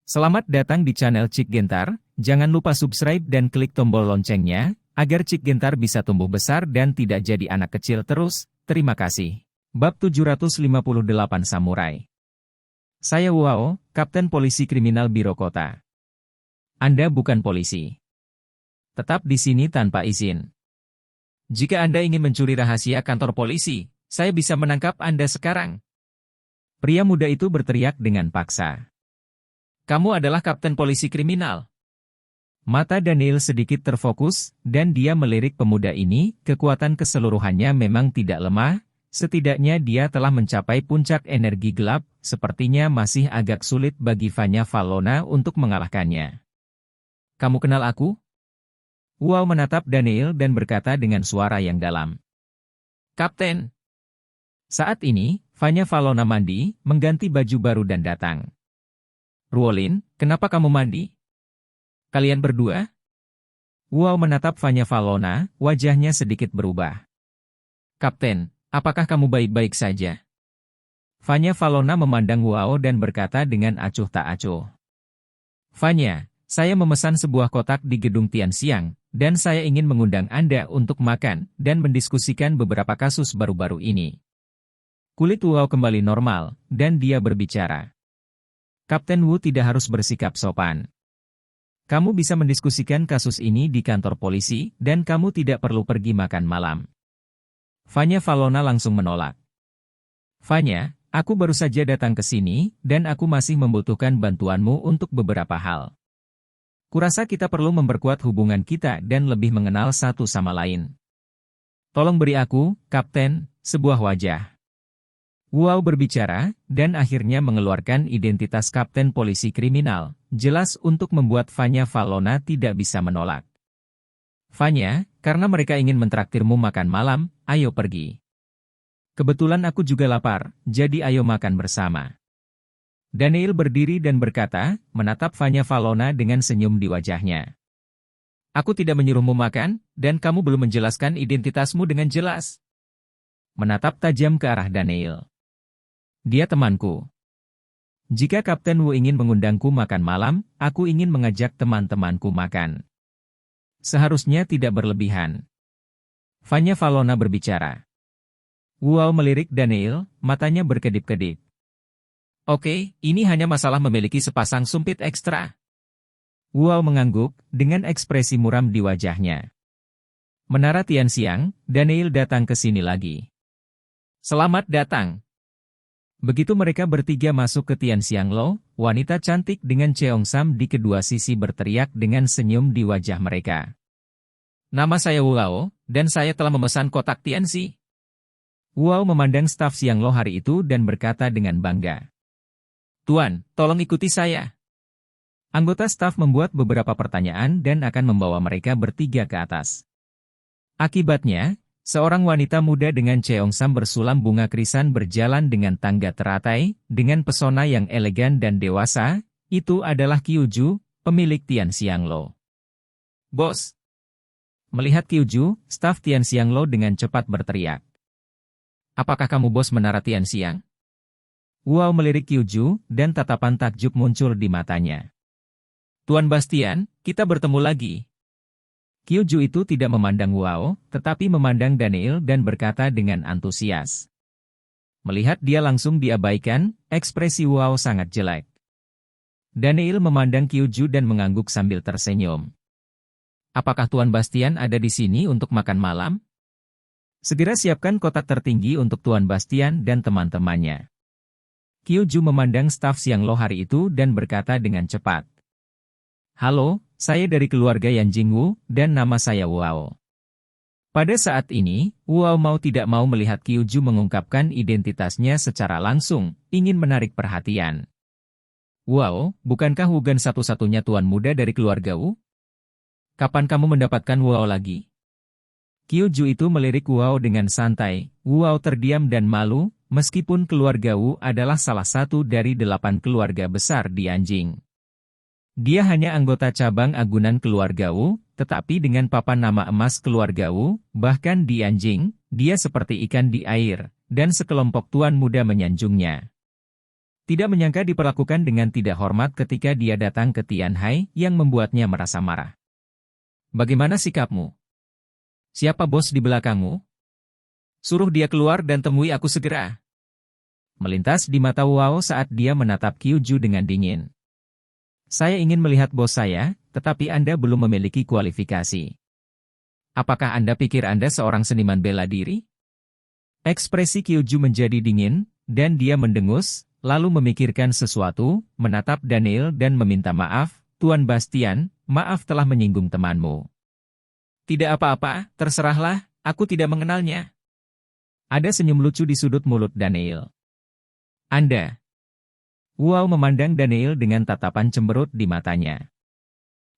Selamat datang di channel Cik Gentar, jangan lupa subscribe dan klik tombol loncengnya, agar Cik Gentar bisa tumbuh besar dan tidak jadi anak kecil terus, terima kasih. Bab 758 Samurai. Saya Wao, Kapten Polisi Kriminal Biro Kota. Anda bukan polisi. Tetap di sini tanpa izin. Jika Anda ingin mencuri rahasia kantor polisi, saya bisa menangkap Anda sekarang. Pria muda itu berteriak dengan paksa. Kamu adalah kapten polisi kriminal. Mata Daniel sedikit terfokus, dan dia melirik pemuda ini, kekuatan keseluruhannya memang tidak lemah, setidaknya dia telah mencapai puncak energi gelap, sepertinya masih agak sulit bagi Vanya Valona untuk mengalahkannya. Kamu kenal aku? Wow menatap Daniel dan berkata dengan suara yang dalam. Kapten. Saat ini, Vanya Valona mandi, mengganti baju baru dan datang. Ruolin, kenapa kamu mandi? Kalian berdua? Wow menatap Vanya Valona, wajahnya sedikit berubah. Kapten, apakah kamu baik-baik saja? Vanya Valona memandang Wow dan berkata dengan acuh tak acuh. Vanya, saya memesan sebuah kotak di gedung Tianxiang, dan saya ingin mengundang Anda untuk makan dan mendiskusikan beberapa kasus baru-baru ini. Kulit Wow kembali normal, dan dia berbicara. Kapten Wu tidak harus bersikap sopan. Kamu bisa mendiskusikan kasus ini di kantor polisi, dan kamu tidak perlu pergi makan malam. Vanya Valona langsung menolak. Vanya, aku baru saja datang ke sini, dan aku masih membutuhkan bantuanmu untuk beberapa hal. Kurasa kita perlu memperkuat hubungan kita dan lebih mengenal satu sama lain. Tolong beri aku, Kapten, sebuah wajah. Wow berbicara, dan akhirnya mengeluarkan identitas kapten polisi kriminal, jelas untuk membuat Vanya Valona tidak bisa menolak. Vanya, karena mereka ingin mentraktirmu makan malam, ayo pergi. Kebetulan aku juga lapar, jadi ayo makan bersama. Daniel berdiri dan berkata, menatap Vanya Valona dengan senyum di wajahnya. Aku tidak menyuruhmu makan, dan kamu belum menjelaskan identitasmu dengan jelas. Menatap tajam ke arah Daniel. Dia temanku. Jika Kapten Wu ingin mengundangku makan malam, aku ingin mengajak teman-temanku makan. Seharusnya tidak berlebihan. Vanya Valona berbicara. Wow melirik Daniel, matanya berkedip-kedip. Oke, ini hanya masalah memiliki sepasang sumpit ekstra. Wow mengangguk, dengan ekspresi muram di wajahnya. Menara Tianxiang, Daniel datang ke sini lagi. Selamat datang. Begitu mereka bertiga masuk ke Tianxianglo, wanita cantik dengan Cheongsam di kedua sisi berteriak dengan senyum di wajah mereka. Nama saya Wu Lao, dan saya telah memesan kotak Tianxi. Wow memandang staf Xianglo hari itu dan berkata dengan bangga. Tuan, tolong ikuti saya. Anggota staf membuat beberapa pertanyaan dan akan membawa mereka bertiga ke atas. Akibatnya, seorang wanita muda dengan Cheongsam bersulam bunga krisan berjalan dengan tangga teratai, dengan pesona yang elegan dan dewasa, itu adalah Qiuju, pemilik Tianxianglo. Bos! Melihat Qiuju, staf Tianxianglo dengan cepat berteriak. Apakah kamu bos menara Tianxiang? Wow melirik Qiuju, dan tatapan takjub muncul di matanya. Tuan Bastian, kita bertemu lagi. Qiuju itu tidak memandang Wow, tetapi memandang Daniel dan berkata dengan antusias. Melihat dia langsung diabaikan, ekspresi Wow sangat jelek. Daniel memandang Qiuju dan mengangguk sambil tersenyum. Apakah Tuan Bastian ada di sini untuk makan malam? Segera siapkan kotak tertinggi untuk Tuan Bastian dan teman-temannya. Qiuju memandang staf Xianglo hari itu dan berkata dengan cepat. Halo, saya dari keluarga Yan Jingwu, dan nama saya Wow. Pada saat ini, Wow mau tidak mau melihat Qiuju mengungkapkan identitasnya secara langsung, ingin menarik perhatian. Wow, bukankah Wugan satu-satunya tuan muda dari keluarga Wu? Kapan kamu mendapatkan Wow lagi? Qiuju itu melirik Wow dengan santai. Wow terdiam dan malu, meskipun keluarga Wu adalah salah satu dari 8 keluarga besar di Anjing. Dia hanya anggota cabang agunan keluarga Wu, tetapi dengan papan nama emas keluarga Wu, bahkan di Anjing, dia seperti ikan di air, dan sekelompok tuan muda menyanjungnya. Tidak menyangka diperlakukan dengan tidak hormat ketika dia datang ke Tianhai yang membuatnya merasa marah. Bagaimana sikapmu? Siapa bos di belakangmu? Suruh dia keluar dan temui aku segera. Melintas di mata Wow saat dia menatap Kyuju dengan dingin. Saya ingin melihat bos saya, tetapi Anda belum memiliki kualifikasi. Apakah Anda pikir Anda seorang seniman bela diri? Ekspresi Kyuju menjadi dingin, dan dia mendengus, lalu memikirkan sesuatu, menatap Daniel dan meminta maaf, Tuan Bastian, maaf telah menyinggung temanmu. Tidak apa-apa, terserahlah, aku tidak mengenalnya. Ada senyum lucu di sudut mulut Daniel. Anda. Wow memandang Daniel dengan tatapan cemberut di matanya.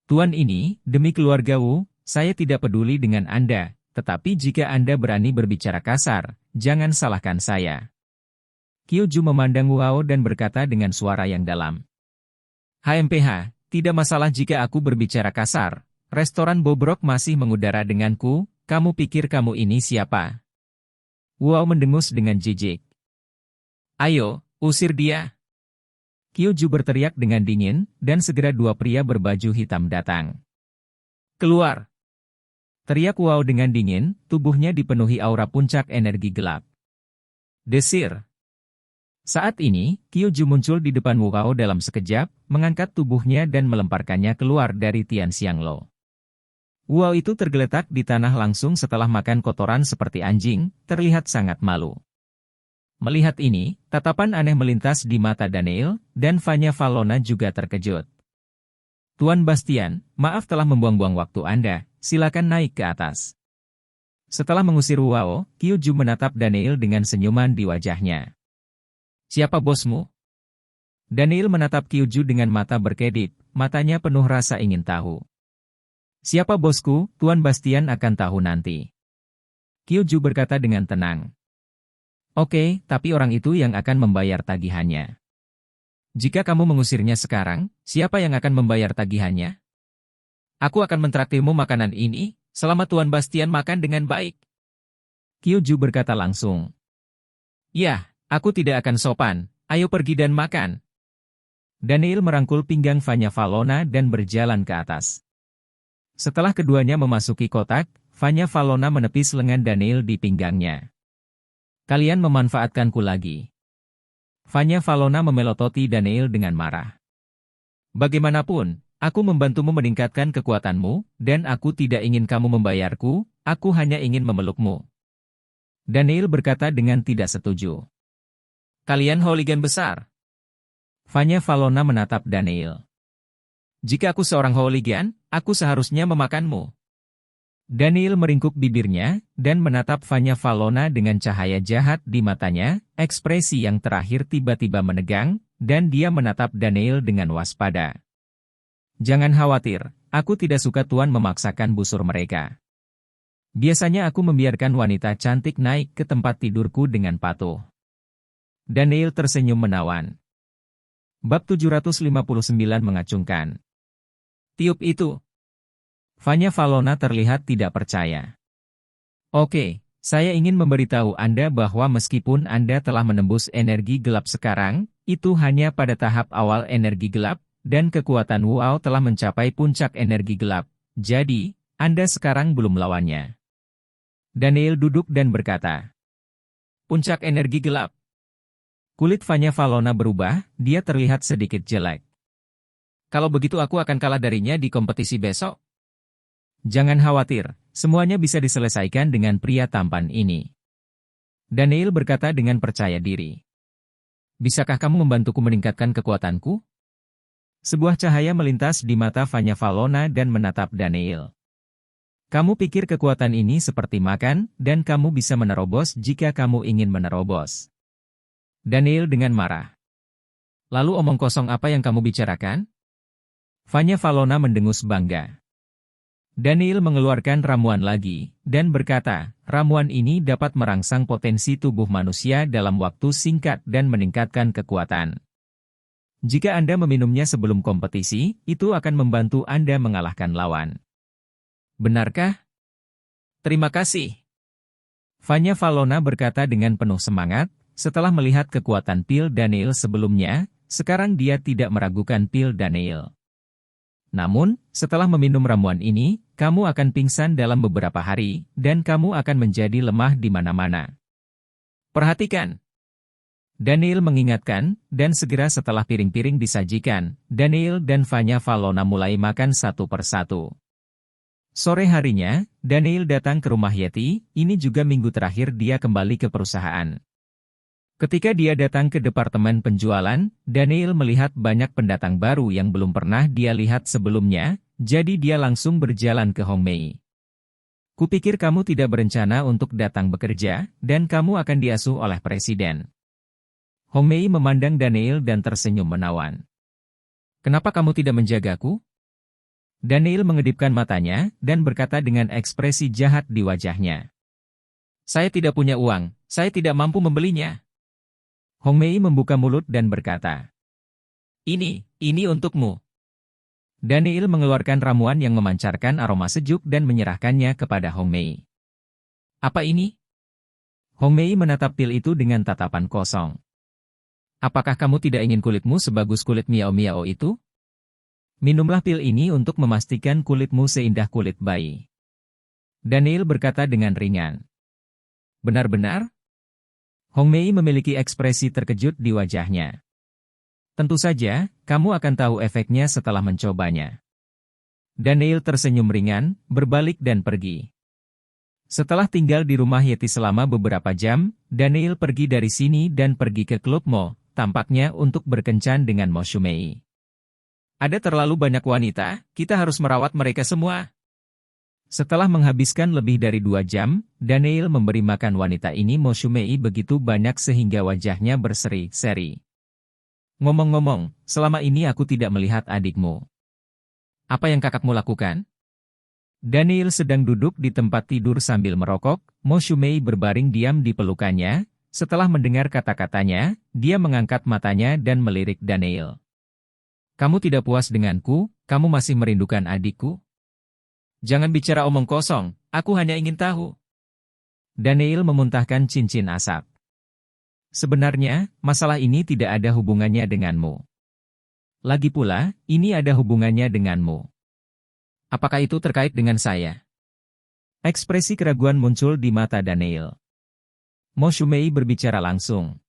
Tuan ini, demi keluarga Wu, saya tidak peduli dengan Anda, tetapi jika Anda berani berbicara kasar, jangan salahkan saya. Kyuju memandang Wow dan berkata dengan suara yang dalam. HMPH, tidak masalah jika aku berbicara kasar. Restoran Bobrok masih mengudara denganku, kamu pikir kamu ini siapa? Wow mendengus dengan jijik. Ayo, usir dia. Kyuju berteriak dengan dingin, dan segera dua pria berbaju hitam datang. Keluar! Teriak Wow dengan dingin, tubuhnya dipenuhi aura puncak energi gelap. Desir! Saat ini, Kyuju muncul di depan Wow dalam sekejap, mengangkat tubuhnya dan melemparkannya keluar dari Tian Xianglo. Wow itu tergeletak di tanah langsung setelah makan kotoran seperti anjing, terlihat sangat malu. Melihat ini, tatapan aneh melintas di mata Daniel, dan Vanya Valona juga terkejut. Tuan Bastian, maaf telah membuang-buang waktu Anda, silakan naik ke atas. Setelah mengusir Wow, Kyuju menatap Daniel dengan senyuman di wajahnya. Siapa bosmu? Daniel menatap Kyuju dengan mata berkedip, matanya penuh rasa ingin tahu. Siapa bosku, Tuan Bastian akan tahu nanti. Kyuju berkata dengan tenang. Oke, tapi orang itu yang akan membayar tagihannya. Jika kamu mengusirnya sekarang, siapa yang akan membayar tagihannya? Aku akan mentraktirmu makanan ini, selama Tuan Bastian makan dengan baik. Kyuju berkata langsung. Ya. Aku tidak akan sopan, ayo pergi dan makan. Daniel merangkul pinggang Vanya Valona dan berjalan ke atas. Setelah keduanya memasuki kotak, Vanya Valona menepis lengan Daniel di pinggangnya. Kalian memanfaatkanku lagi. Vanya Valona memelototi Daniel dengan marah. Bagaimanapun, aku membantumu meningkatkan kekuatanmu, dan aku tidak ingin kamu membayarku, aku hanya ingin memelukmu. Daniel berkata dengan tidak setuju. Kalian hooligan besar. Vanya Valona menatap Daniel. Jika aku seorang hooligan, aku seharusnya memakanmu. Daniel meringkuk bibirnya, dan menatap Vanya Valona dengan cahaya jahat di matanya, ekspresi yang terakhir tiba-tiba menegang, dan dia menatap Daniel dengan waspada. Jangan khawatir, aku tidak suka Tuan memaksakan busur mereka. Biasanya aku membiarkan wanita cantik naik ke tempat tidurku dengan patuh. Daniel tersenyum menawan. Bab 759 mengacungkan. Tiup itu. Vanya Valona terlihat tidak percaya. Oke, saya ingin memberitahu Anda bahwa meskipun Anda telah menembus energi gelap sekarang, itu hanya pada tahap awal energi gelap, dan kekuatan Wow telah mencapai puncak energi gelap. Jadi, Anda sekarang belum lawannya. Daniel duduk dan berkata. Puncak energi gelap. Kulit Vanya Valona berubah, dia terlihat sedikit jelek. Kalau begitu aku akan kalah darinya di kompetisi besok? Jangan khawatir, semuanya bisa diselesaikan dengan pria tampan ini. Daniel berkata dengan percaya diri. Bisakah kamu membantuku meningkatkan kekuatanku? Sebuah cahaya melintas di mata Vanya Valona dan menatap Daniel. Kamu pikir kekuatan ini seperti makan, dan kamu bisa menerobos jika kamu ingin menerobos. Daniel dengan marah. Lalu omong kosong apa yang kamu bicarakan? Vanya Valona mendengus bangga. Daniel mengeluarkan ramuan lagi, dan berkata, ramuan ini dapat merangsang potensi tubuh manusia dalam waktu singkat dan meningkatkan kekuatan. Jika Anda meminumnya sebelum kompetisi, itu akan membantu Anda mengalahkan lawan. Benarkah? Terima kasih. Vanya Valona berkata dengan penuh semangat. Setelah melihat kekuatan pil Daniel sebelumnya, sekarang dia tidak meragukan pil Daniel. Namun, setelah meminum ramuan ini, kamu akan pingsan dalam beberapa hari, dan kamu akan menjadi lemah di mana-mana. Perhatikan. Daniel mengingatkan, dan segera setelah piring-piring disajikan, Daniel dan Vanya Valona mulai makan satu persatu. Sore harinya, Daniel datang ke rumah Yeti, ini juga minggu terakhir dia kembali ke perusahaan. Ketika dia datang ke departemen penjualan, Daniel melihat banyak pendatang baru yang belum pernah dia lihat sebelumnya, jadi dia langsung berjalan ke Hong Mei. Kupikir kamu tidak berencana untuk datang bekerja, dan kamu akan diasuh oleh presiden. Hong Mei memandang Daniel dan tersenyum menawan. Kenapa kamu tidak menjagaku? Daniel mengedipkan matanya, dan berkata dengan ekspresi jahat di wajahnya. Saya tidak punya uang, saya tidak mampu membelinya. Hong Mei membuka mulut dan berkata, ini untukmu. Daniel mengeluarkan ramuan yang memancarkan aroma sejuk dan menyerahkannya kepada Hong Mei. Apa ini? Hong Mei menatap pil itu dengan tatapan kosong. Apakah kamu tidak ingin kulitmu sebagus kulit Miao Miao itu? Minumlah pil ini untuk memastikan kulitmu seindah kulit bayi. Daniel berkata dengan ringan. Benar-benar? Hong Mei memiliki ekspresi terkejut di wajahnya. Tentu saja, kamu akan tahu efeknya setelah mencobanya. Daniel tersenyum ringan, berbalik dan pergi. Setelah tinggal di rumah Yeti selama beberapa jam, Daniel pergi dari sini dan pergi ke klub Mo, tampaknya untuk berkencan dengan Mo Shumei. Ada terlalu banyak wanita, kita harus merawat mereka semua. Setelah menghabiskan lebih dari 2 jam, Daniel memberi makan wanita ini Mo Shumei begitu banyak sehingga wajahnya berseri-seri. Ngomong-ngomong, selama ini aku tidak melihat adikmu. Apa yang kakakmu lakukan? Daniel sedang duduk di tempat tidur sambil merokok, Mo Shumei berbaring diam di pelukannya. Setelah mendengar kata-katanya, dia mengangkat matanya dan melirik Daniel. Kamu tidak puas denganku, kamu masih merindukan adikku? Jangan bicara omong kosong, aku hanya ingin tahu. Daniel memuntahkan cincin asap. Sebenarnya, masalah ini tidak ada hubungannya denganmu. Lagi pula, ini ada hubungannya denganmu. Apakah itu terkait dengan saya? Ekspresi keraguan muncul di mata Daniel. Mo Shumei berbicara langsung.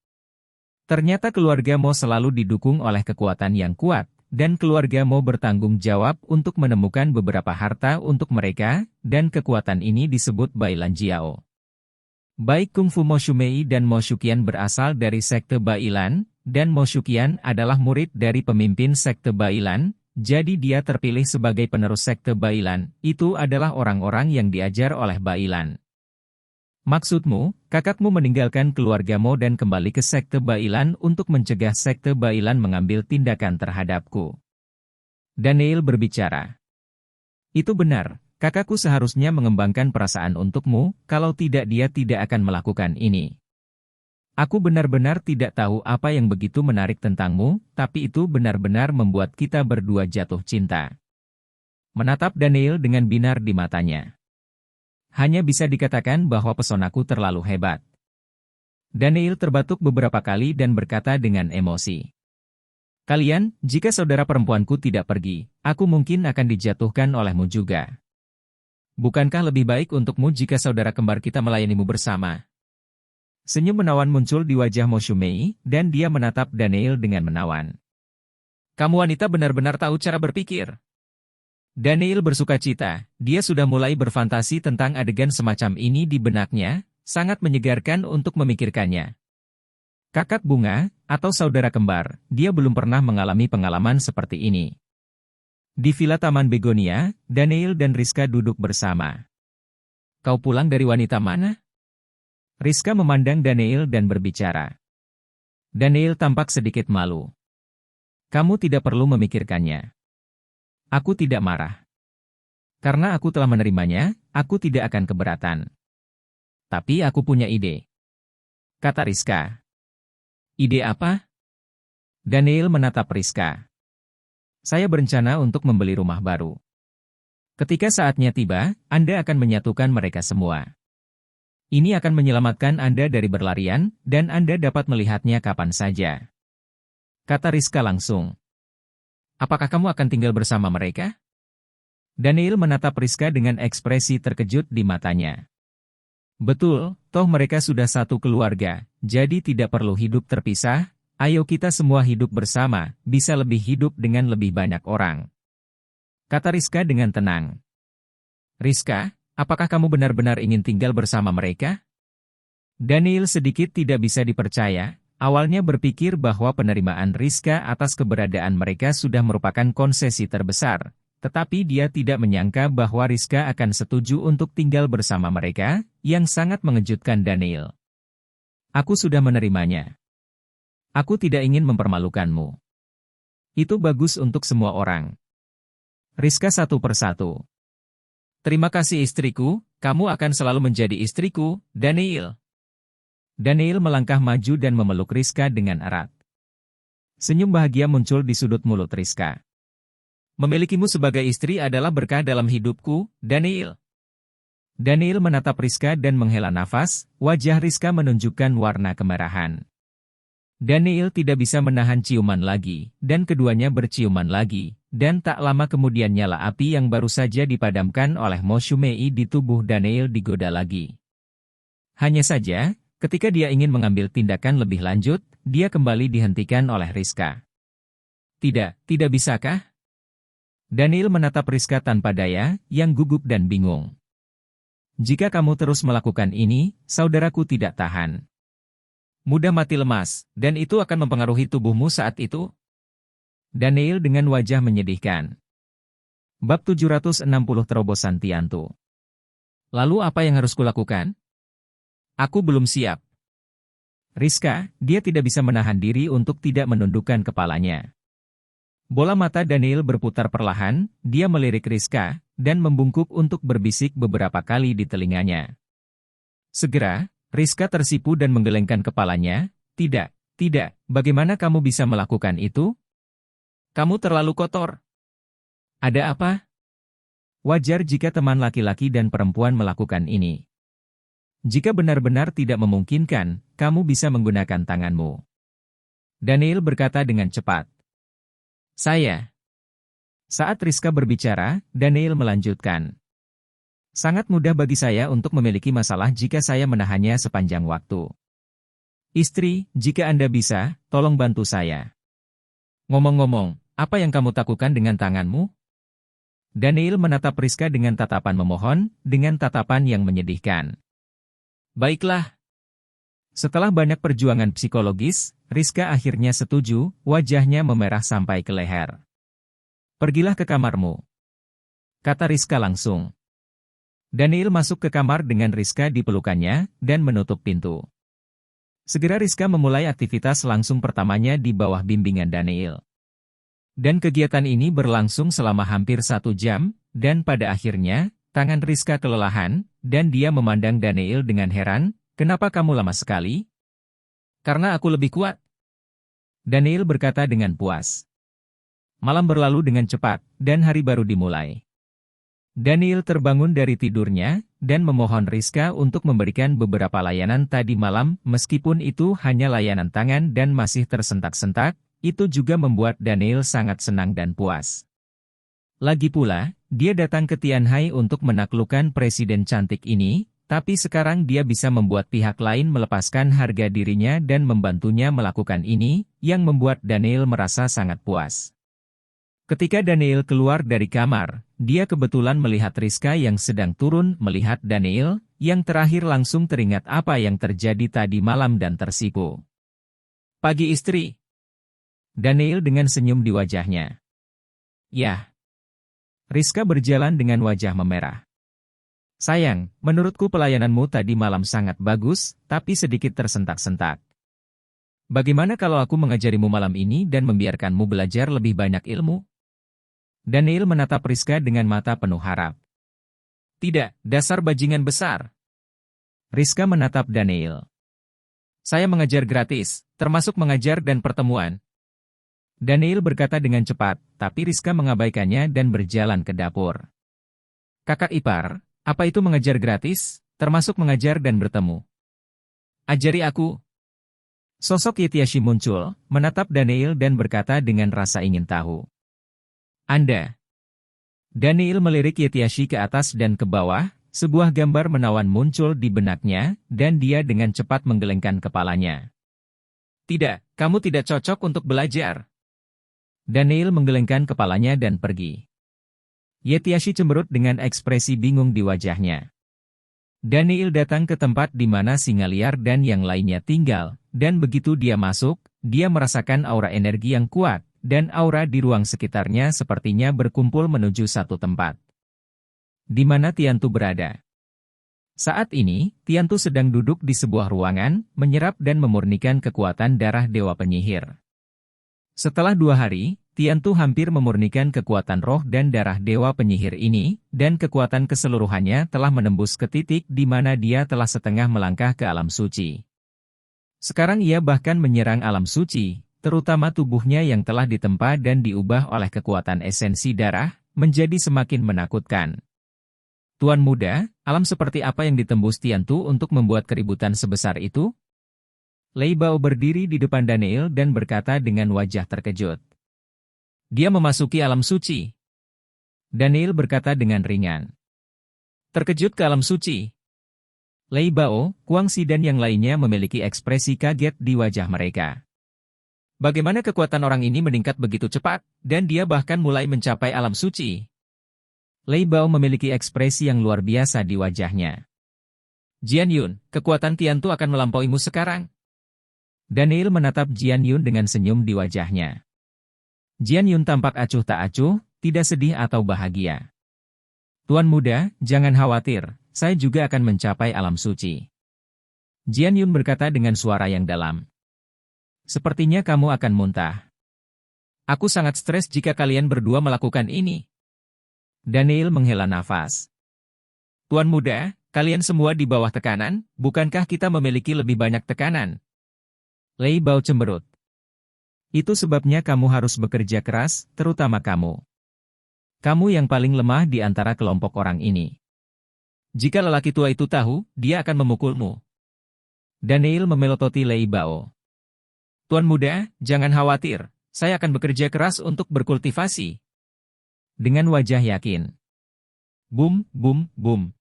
Ternyata keluarga Mo selalu didukung oleh kekuatan yang kuat, dan keluarga Mo bertanggung jawab untuk menemukan beberapa harta untuk mereka, dan kekuatan ini disebut Bailan Jiao. Baik Kungfu Mo Shumei dan Mo Shuqian berasal dari sekte Bailan, dan Mo Shuqian adalah murid dari pemimpin sekte Bailan, jadi dia terpilih sebagai penerus sekte Bailan, itu adalah orang-orang yang diajar oleh Bailan. Maksudmu, kakakmu meninggalkan keluarga Mo dan kembali ke sekte Bailan untuk mencegah sekte Bailan mengambil tindakan terhadapku. Daniel berbicara. Itu benar, kakakku seharusnya mengembangkan perasaan untukmu, kalau tidak dia tidak akan melakukan ini. Aku benar-benar tidak tahu apa yang begitu menarik tentangmu, tapi itu benar-benar membuat kita berdua jatuh cinta. Menatap Daniel dengan binar di matanya. Hanya bisa dikatakan bahwa pesonaku terlalu hebat. Daniel terbatuk beberapa kali dan berkata dengan emosi. Kalian, jika saudara perempuanku tidak pergi, aku mungkin akan dijatuhkan olehmu juga. Bukankah lebih baik untukmu jika saudara kembar kita melayanimu bersama? Senyum menawan muncul di wajah Mo Shumei, dan dia menatap Daniel dengan menawan. Kamu wanita benar-benar tahu cara berpikir. Daniel bersukacita, dia sudah mulai berfantasi tentang adegan semacam ini di benaknya, sangat menyegarkan untuk memikirkannya. Kakak bunga, atau saudara kembar, dia belum pernah mengalami pengalaman seperti ini. Di Villa Taman Begonia, Daniel dan Rizka duduk bersama. Kau pulang dari wanita mana? Rizka memandang Daniel dan berbicara. Daniel tampak sedikit malu. Kamu tidak perlu memikirkannya. Aku tidak marah. Karena aku telah menerimanya, aku tidak akan keberatan. Tapi aku punya ide. Kata Rizka. Ide apa? Daniel menatap Rizka. Saya berencana untuk membeli rumah baru. Ketika saatnya tiba, Anda akan menyatukan mereka semua. Ini akan menyelamatkan Anda dari berlarian, dan Anda dapat melihatnya kapan saja. Kata Rizka langsung. Apakah kamu akan tinggal bersama mereka? Daniel menatap Rizka dengan ekspresi terkejut di matanya. Betul, toh mereka sudah satu keluarga, jadi tidak perlu hidup terpisah. Ayo kita semua hidup bersama, bisa lebih hidup dengan lebih banyak orang. Kata Rizka dengan tenang. Rizka, apakah kamu benar-benar ingin tinggal bersama mereka? Daniel sedikit tidak bisa dipercaya, awalnya berpikir bahwa penerimaan Rizka atas keberadaan mereka sudah merupakan konsesi terbesar, tetapi dia tidak menyangka bahwa Rizka akan setuju untuk tinggal bersama mereka, yang sangat mengejutkan Daniel. Aku sudah menerimanya. Aku tidak ingin mempermalukanmu. Itu bagus untuk semua orang. Rizka satu persatu. Terima kasih istriku, kamu akan selalu menjadi istriku, Daniel. Daniel melangkah maju dan memeluk Rizka dengan erat. Senyum bahagia muncul di sudut mulut Rizka. Memilikimu sebagai istri adalah berkah dalam hidupku, Daniel. Daniel menatap Rizka dan menghela nafas, wajah Rizka menunjukkan warna kemerahan. Daniel tidak bisa menahan ciuman lagi, dan keduanya berciuman lagi, dan tak lama kemudian nyala api yang baru saja dipadamkan oleh Mo Shumei di tubuh Daniel digoda lagi. Hanya saja, ketika dia ingin mengambil tindakan lebih lanjut, dia kembali dihentikan oleh Rizka. Tidak bisakah? Daniel menatap Rizka tanpa daya, yang gugup dan bingung. Jika kamu terus melakukan ini, saudaraku tidak tahan. Mudah mati lemas, dan itu akan mempengaruhi tubuhmu saat itu. Daniel dengan wajah menyedihkan. Bab 760 Terobosan Tiantu. Lalu apa yang harus kulakukan? Aku belum siap. Rizka, dia tidak bisa menahan diri untuk tidak menundukkan kepalanya. Bola mata Daniel berputar perlahan, dia melirik Rizka, dan membungkuk untuk berbisik beberapa kali di telinganya. Segera, Rizka tersipu dan menggelengkan kepalanya. Tidak, bagaimana kamu bisa melakukan itu? Kamu terlalu kotor. Ada apa? Wajar jika teman laki-laki dan perempuan melakukan ini. Jika benar-benar tidak memungkinkan, kamu bisa menggunakan tanganmu. Daniel berkata dengan cepat. Saat Rizka berbicara, Daniel melanjutkan. Sangat mudah bagi saya untuk memiliki masalah jika saya menahannya sepanjang waktu. Istri, jika Anda bisa, tolong bantu saya. Ngomong-ngomong, apa yang kamu lakukan dengan tanganmu? Daniel menatap Rizka dengan tatapan memohon, dengan tatapan yang menyedihkan. Baiklah. Setelah banyak perjuangan psikologis, Rizka akhirnya setuju, wajahnya memerah sampai ke leher. Pergilah ke kamarmu. Kata Rizka langsung. Daniel masuk ke kamar dengan Rizka di pelukannya, dan menutup pintu. Segera Rizka memulai aktivitas langsung pertamanya di bawah bimbingan Daniel. Dan kegiatan ini berlangsung selama hampir 1 jam, dan pada akhirnya, tangan Rizka kelelahan, dan dia memandang Daniel dengan heran, kenapa kamu lama sekali? Karena aku lebih kuat. Daniel berkata dengan puas. Malam berlalu dengan cepat, dan hari baru dimulai. Daniel terbangun dari tidurnya, dan memohon Rizka untuk memberikan beberapa layanan tadi malam, meskipun itu hanya layanan tangan dan masih tersentak-sentak, itu juga membuat Daniel sangat senang dan puas. Lagi pula, dia datang ke Tianhai untuk menaklukkan presiden cantik ini, tapi sekarang dia bisa membuat pihak lain melepaskan harga dirinya dan membantunya melakukan ini, yang membuat Daniel merasa sangat puas. Ketika Daniel keluar dari kamar, dia kebetulan melihat Rizka yang sedang turun melihat Daniel, yang terakhir langsung teringat apa yang terjadi tadi malam dan tersipu. Pagi istri. Daniel dengan senyum di wajahnya. Yah. Rizka berjalan dengan wajah memerah. Sayang, menurutku pelayananmu tadi malam sangat bagus, tapi sedikit tersentak-sentak. Bagaimana kalau aku mengajarimu malam ini dan membiarkanmu belajar lebih banyak ilmu? Daniel menatap Rizka dengan mata penuh harap. Tidak, dasar bajingan besar. Rizka menatap Daniel. Saya mengajar gratis, termasuk mengajar dan pertemuan. Daniel berkata dengan cepat, tapi Rizka mengabaikannya dan berjalan ke dapur. Kakak ipar, apa itu mengajar gratis, termasuk mengajar dan bertemu? Ajari aku. Sosok Yetiashi muncul, menatap Daniel dan berkata dengan rasa ingin tahu. Anda. Daniel melirik Yetiashi ke atas dan ke bawah, sebuah gambar menawan muncul di benaknya, dan dia dengan cepat menggelengkan kepalanya. Tidak, kamu tidak cocok untuk belajar. Daniel menggelengkan kepalanya dan pergi. Yetiashi cemberut dengan ekspresi bingung di wajahnya. Daniel datang ke tempat di mana singa liar dan yang lainnya tinggal, dan begitu dia masuk, dia merasakan aura energi yang kuat, dan aura di ruang sekitarnya sepertinya berkumpul menuju satu tempat. Di mana Tiantu berada? Saat ini, Tiantu sedang duduk di sebuah ruangan, menyerap dan memurnikan kekuatan darah Dewa Penyihir. Setelah 2 hari, Tiantu hampir memurnikan kekuatan roh dan darah Dewa Penyihir ini, dan kekuatan keseluruhannya telah menembus ke titik di mana dia telah setengah melangkah ke alam suci. Sekarang ia bahkan menyerang alam suci, terutama tubuhnya yang telah ditempa dan diubah oleh kekuatan esensi darah, menjadi semakin menakutkan. Tuan muda, alam seperti apa yang ditembus Tiantu untuk membuat keributan sebesar itu? Lei Bao berdiri di depan Daniel dan berkata dengan wajah terkejut. Dia memasuki alam suci. Daniel berkata dengan ringan. Terkejut ke alam suci. Lei Bao, Guangxi dan yang lainnya memiliki ekspresi kaget di wajah mereka. Bagaimana kekuatan orang ini meningkat begitu cepat, dan dia bahkan mulai mencapai alam suci? Lei Bao memiliki ekspresi yang luar biasa di wajahnya. Jian Yun, kekuatan Tiantu akan melampauimu sekarang. Daniel menatap Jian Yun dengan senyum di wajahnya. Jian Yun tampak acuh tak acuh, tidak sedih atau bahagia. Tuan muda, jangan khawatir, saya juga akan mencapai alam suci. Jian Yun berkata dengan suara yang dalam. Sepertinya kamu akan muntah. Aku sangat stres jika kalian berdua melakukan ini. Daniel menghela nafas. Tuan muda, kalian semua di bawah tekanan, bukankah kita memiliki lebih banyak tekanan? Lei Bao cemberut. Itu sebabnya kamu harus bekerja keras, terutama kamu. Kamu yang paling lemah di antara kelompok orang ini. Jika lelaki tua itu tahu, dia akan memukulmu. Daniel memelototi Lei Bao. Tuan muda, jangan khawatir, saya akan bekerja keras untuk berkultivasi. Dengan wajah yakin. Bum, bum, bum.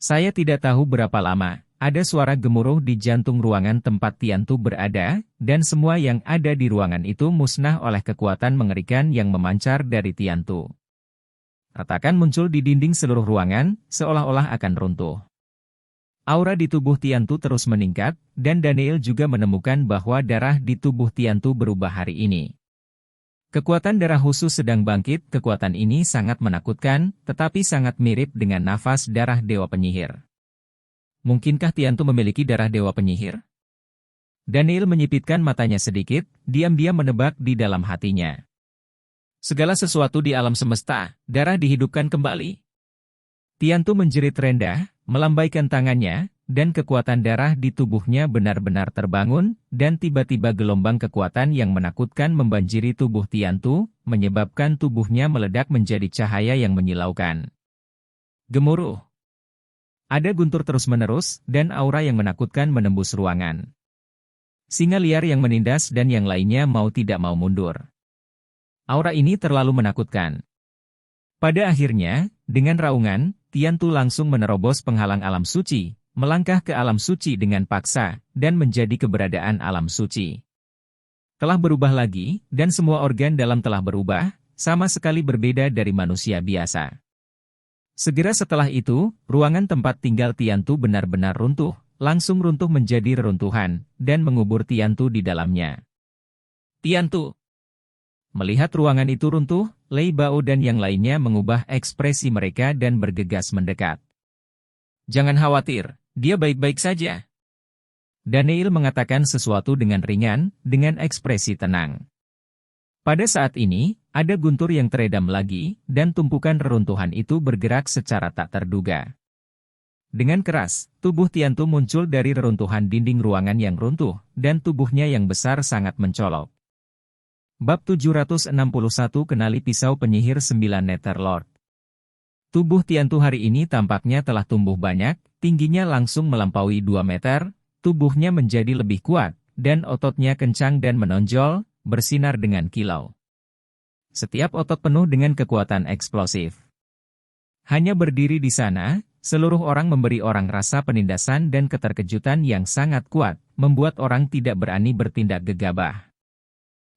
Saya tidak tahu berapa lama. Ada suara gemuruh di jantung ruangan tempat Tiantu berada, dan semua yang ada di ruangan itu musnah oleh kekuatan mengerikan yang memancar dari Tiantu. Retakan muncul di dinding seluruh ruangan, seolah-olah akan runtuh. Aura di tubuh Tiantu terus meningkat, dan Daniel juga menemukan bahwa darah di tubuh Tiantu berubah hari ini. Kekuatan darah khusus sedang bangkit, kekuatan ini sangat menakutkan, tetapi sangat mirip dengan nafas darah Dewa Penyihir. Mungkinkah Tiantu memiliki darah Dewa Penyihir? Daniel menyipitkan matanya sedikit, diam-diam menebak di dalam hatinya. Segala sesuatu di alam semesta, darah dihidupkan kembali. Tiantu menjerit rendah, melambaikan tangannya, dan kekuatan darah di tubuhnya benar-benar terbangun, dan tiba-tiba gelombang kekuatan yang menakutkan membanjiri tubuh Tiantu, menyebabkan tubuhnya meledak menjadi cahaya yang menyilaukan. Gemuruh. Ada guntur terus-menerus, dan aura yang menakutkan menembus ruangan. Singa liar yang menindas dan yang lainnya mau tidak mau mundur. Aura ini terlalu menakutkan. Pada akhirnya, dengan raungan, Tiantu langsung menerobos penghalang alam suci, melangkah ke alam suci dengan paksa, dan menjadi keberadaan alam suci. Telah berubah lagi, dan semua organ dalam telah berubah, sama sekali berbeda dari manusia biasa. Segera setelah itu, ruangan tempat tinggal Tiantu benar-benar runtuh, langsung runtuh menjadi reruntuhan, dan mengubur Tiantu di dalamnya. Tiantu. Melihat ruangan itu runtuh, Lei Bao dan yang lainnya mengubah ekspresi mereka dan bergegas mendekat. Jangan khawatir, dia baik-baik saja. Daniel mengatakan sesuatu dengan ringan, dengan ekspresi tenang. Pada saat ini, ada guntur yang teredam lagi, dan tumpukan reruntuhan itu bergerak secara tak terduga. Dengan keras, tubuh Tiantu muncul dari reruntuhan dinding ruangan yang runtuh, dan tubuhnya yang besar sangat mencolok. Bab 761 Kenali Pisau Penyihir 9 Netherlord. Tubuh Tiantu hari ini tampaknya telah tumbuh banyak, tingginya langsung melampaui 2 meter, tubuhnya menjadi lebih kuat, dan ototnya kencang dan menonjol, bersinar dengan kilau. Setiap otot penuh dengan kekuatan eksplosif. Hanya berdiri di sana, seluruh orang memberi orang rasa penindasan dan keterkejutan yang sangat kuat, membuat orang tidak berani bertindak gegabah.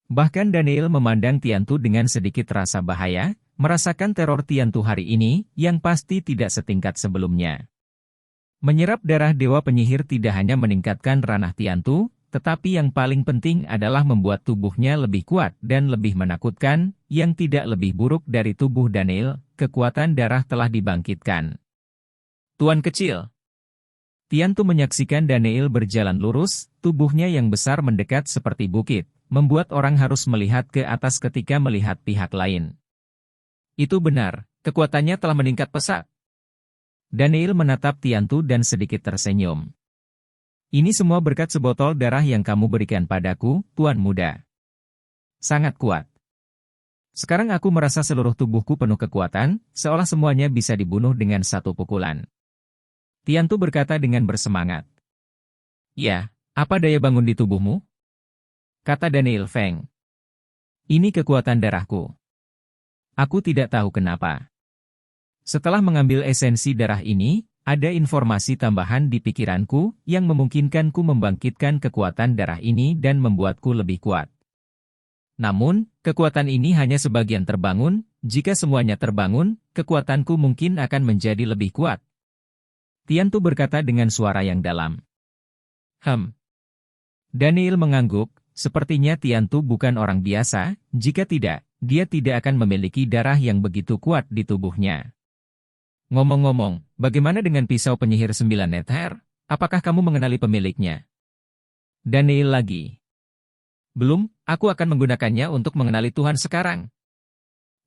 Bahkan Daniel memandang Tiantu dengan sedikit rasa bahaya, merasakan teror Tiantu hari ini, yang pasti tidak setingkat sebelumnya. Menyerap darah Dewa Penyihir tidak hanya meningkatkan ranah Tiantu, tetapi yang paling penting adalah membuat tubuhnya lebih kuat dan lebih menakutkan, yang tidak lebih buruk dari tubuh Daniel, kekuatan darah telah dibangkitkan. Tuan kecil. Tiantu menyaksikan Daniel berjalan lurus, tubuhnya yang besar mendekat seperti bukit, membuat orang harus melihat ke atas ketika melihat pihak lain. Itu benar, kekuatannya telah meningkat pesat. Daniel menatap Tiantu dan sedikit tersenyum. Ini semua berkat sebotol darah yang kamu berikan padaku, Tuan Muda. Sangat kuat. Sekarang aku merasa seluruh tubuhku penuh kekuatan, seolah semuanya bisa dibunuh dengan satu pukulan. Tiantu berkata dengan bersemangat. Ya, apa daya bangun di tubuhmu? Kata Daniel Feng. Ini kekuatan darahku. Aku tidak tahu kenapa. Setelah mengambil esensi darah ini, ada informasi tambahan di pikiranku yang memungkinkanku membangkitkan kekuatan darah ini dan membuatku lebih kuat. Namun, kekuatan ini hanya sebagian terbangun, jika semuanya terbangun, kekuatanku mungkin akan menjadi lebih kuat. Tiantu berkata dengan suara yang dalam. Daniel mengangguk, sepertinya Tiantu bukan orang biasa, jika tidak, dia tidak akan memiliki darah yang begitu kuat di tubuhnya. Ngomong-ngomong, bagaimana dengan pisau penyihir 9 neter? Apakah kamu mengenali pemiliknya? Daniel lagi. Belum, aku akan menggunakannya untuk mengenali Tuhan sekarang.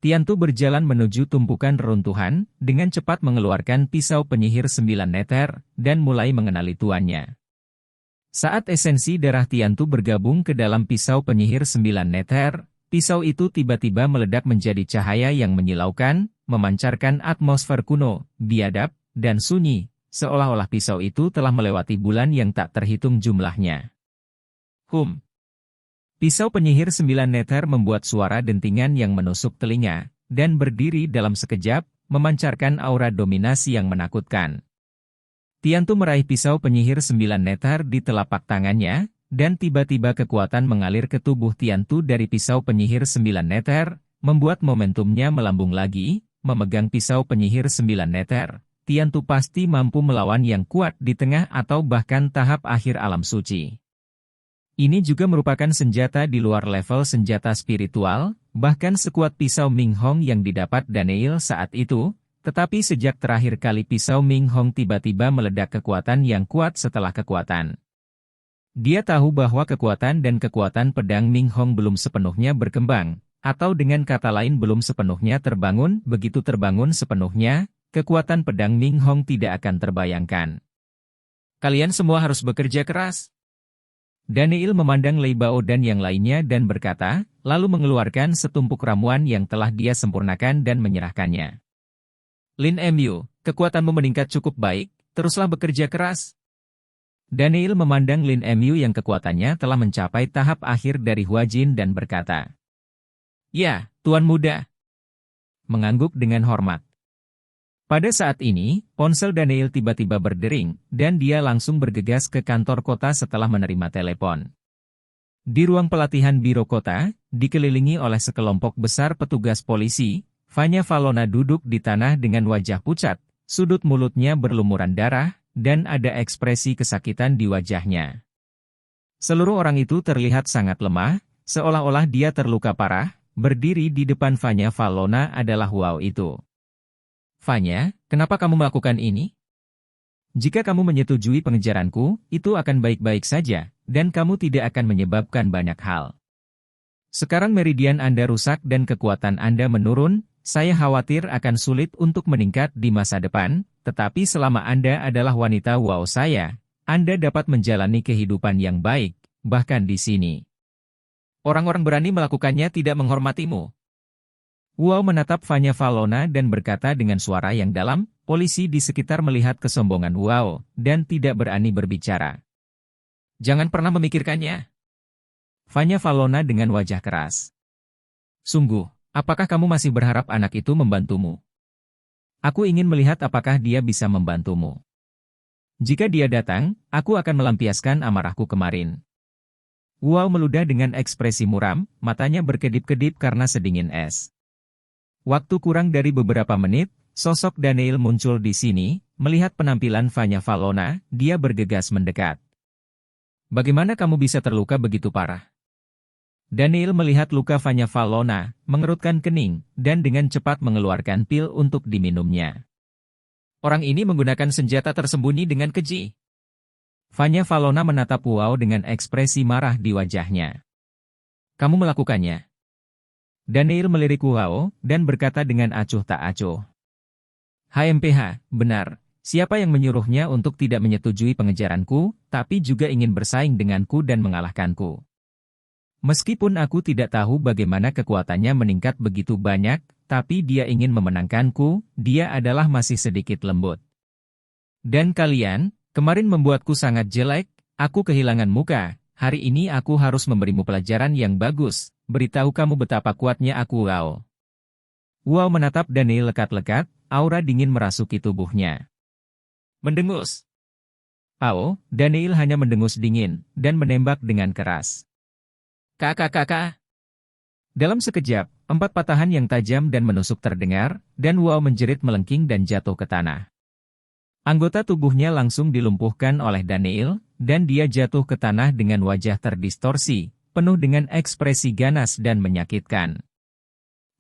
Tiantu berjalan menuju tumpukan reruntuhan, dengan cepat mengeluarkan pisau penyihir 9 neter, dan mulai mengenali tuannya. Saat esensi darah Tiantu bergabung ke dalam pisau penyihir 9 neter, pisau itu tiba-tiba meledak menjadi cahaya yang menyilaukan, memancarkan atmosfer kuno, biadab, dan sunyi, seolah-olah pisau itu telah melewati bulan yang tak terhitung jumlahnya. Pisau penyihir 9 neter membuat suara dentingan yang menusuk telinga, dan berdiri dalam sekejap, memancarkan aura dominasi yang menakutkan. Tiantu meraih pisau penyihir 9 neter di telapak tangannya, dan tiba-tiba kekuatan mengalir ke tubuh Tiantu dari pisau penyihir 9 neter, membuat momentumnya melambung lagi. Memegang pisau penyihir 9 neter, Tiantu pasti mampu melawan yang kuat di tengah atau bahkan tahap akhir alam suci. Ini juga merupakan senjata di luar level senjata spiritual, bahkan sekuat pisau Ming Hong yang didapat Daniel saat itu, tetapi sejak terakhir kali pisau Ming Hong tiba-tiba meledak kekuatan yang kuat setelah kekuatan. Dia tahu bahwa kekuatan dan kekuatan pedang Ming Hong belum sepenuhnya berkembang. Atau dengan kata lain belum sepenuhnya terbangun, begitu terbangun sepenuhnya, kekuatan pedang Ming Hong tidak akan terbayangkan. Kalian semua harus bekerja keras. Daniel memandang Lei Bao dan yang lainnya dan berkata, lalu mengeluarkan setumpuk ramuan yang telah dia sempurnakan dan menyerahkannya. Lin Mu, kekuatanmu meningkat cukup baik, teruslah bekerja keras. Daniel memandang Lin Mu yang kekuatannya telah mencapai tahap akhir dari Huajin dan berkata, Ya, Tuan Muda. Mengangguk dengan hormat. Pada saat ini, ponsel Daniel tiba-tiba berdering, dan dia langsung bergegas ke kantor kota setelah menerima telepon. Di ruang pelatihan biro kota, dikelilingi oleh sekelompok besar petugas polisi, Fanya Valona duduk di tanah dengan wajah pucat, sudut mulutnya berlumuran darah, dan ada ekspresi kesakitan di wajahnya. Seluruh orang itu terlihat sangat lemah, seolah-olah dia terluka parah. Berdiri di depan Fanya Valona adalah Wow itu. Fanya, kenapa kamu melakukan ini? Jika kamu menyetujui pengejaranku, itu akan baik-baik saja, dan kamu tidak akan menyebabkan banyak hal. Sekarang meridian Anda rusak dan kekuatan Anda menurun, saya khawatir akan sulit untuk meningkat di masa depan, tetapi selama Anda adalah wanita Wow saya, Anda dapat menjalani kehidupan yang baik, bahkan di sini. Orang-orang berani melakukannya tidak menghormatimu. Wow menatap Fanya Valona dan berkata dengan suara yang dalam, polisi di sekitar melihat kesombongan Wow, dan tidak berani berbicara. Jangan pernah memikirkannya. Vanya Valona dengan wajah keras. Sungguh, apakah kamu masih berharap anak itu membantumu? Aku ingin melihat apakah dia bisa membantumu. Jika dia datang, aku akan melampiaskan amarahku kemarin. Wow meludah dengan ekspresi muram, matanya berkedip-kedip karena sedingin es. Waktu kurang dari beberapa menit, sosok Daniel muncul di sini, melihat penampilan Vanya Valona, dia bergegas mendekat. Bagaimana kamu bisa terluka begitu parah? Daniel melihat luka Vanya Valona, mengerutkan kening, dan dengan cepat mengeluarkan pil untuk diminumnya. Orang ini menggunakan senjata tersembunyi dengan keji. Vanya Valona menatap Wow dengan ekspresi marah di wajahnya. Kamu melakukannya. Daniel melirik Wow, dan berkata dengan acuh tak acuh. HMPH, benar. Siapa yang menyuruhnya untuk tidak menyetujui pengejaranku, tapi juga ingin bersaing denganku dan mengalahkanku? Meskipun aku tidak tahu bagaimana kekuatannya meningkat begitu banyak, tapi dia ingin memenangkanku, dia adalah masih sedikit lembut. Dan kalian, kemarin membuatku sangat jelek, aku kehilangan muka, hari ini aku harus memberimu pelajaran yang bagus, beritahu kamu betapa kuatnya aku. Wow. Wow menatap Daniel lekat-lekat, aura dingin merasuki tubuhnya. Mendengus. Daniel hanya mendengus dingin, dan menembak dengan keras. Kakak. Dalam sekejap, 4 patahan yang tajam dan menusuk terdengar, dan Wow menjerit melengking dan jatuh ke tanah. Anggota tubuhnya langsung dilumpuhkan oleh Daniel, dan dia jatuh ke tanah dengan wajah terdistorsi, penuh dengan ekspresi ganas dan menyakitkan.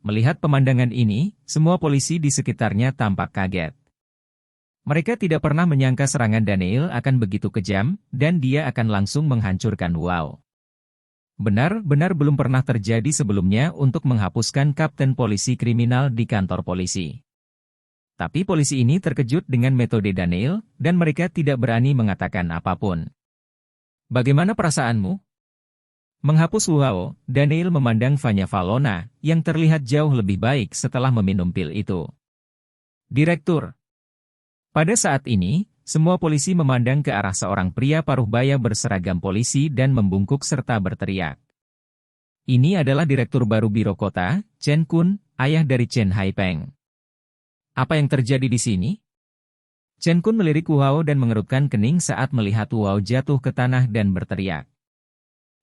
Melihat pemandangan ini, semua polisi di sekitarnya tampak kaget. Mereka tidak pernah menyangka serangan Daniel akan begitu kejam, dan dia akan langsung menghancurkan Wow. Benar-benar belum pernah terjadi sebelumnya untuk menghapuskan kapten polisi kriminal di kantor polisi. Tapi polisi ini terkejut dengan metode Daniel, dan mereka tidak berani mengatakan apapun. Bagaimana perasaanmu? Menghapus Wow, Daniel memandang Vanya Valona, yang terlihat jauh lebih baik setelah meminum pil itu. Direktur. Pada saat ini, semua polisi memandang ke arah seorang pria paruh baya berseragam polisi dan membungkuk serta berteriak. Ini adalah direktur baru Biro Kota, Chen Kun, ayah dari Chen Haipeng. Apa yang terjadi di sini? Chen Kun melirik Wow dan mengerutkan kening saat melihat Wow jatuh ke tanah dan berteriak.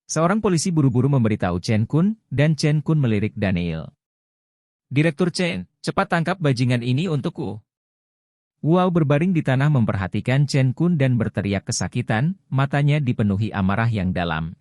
Seorang polisi buru-buru memberitahu Chen Kun, dan Chen Kun melirik Daniel. Direktur Chen, cepat tangkap bajingan ini untukku. Wow berbaring di tanah memperhatikan Chen Kun dan berteriak kesakitan, matanya dipenuhi amarah yang dalam.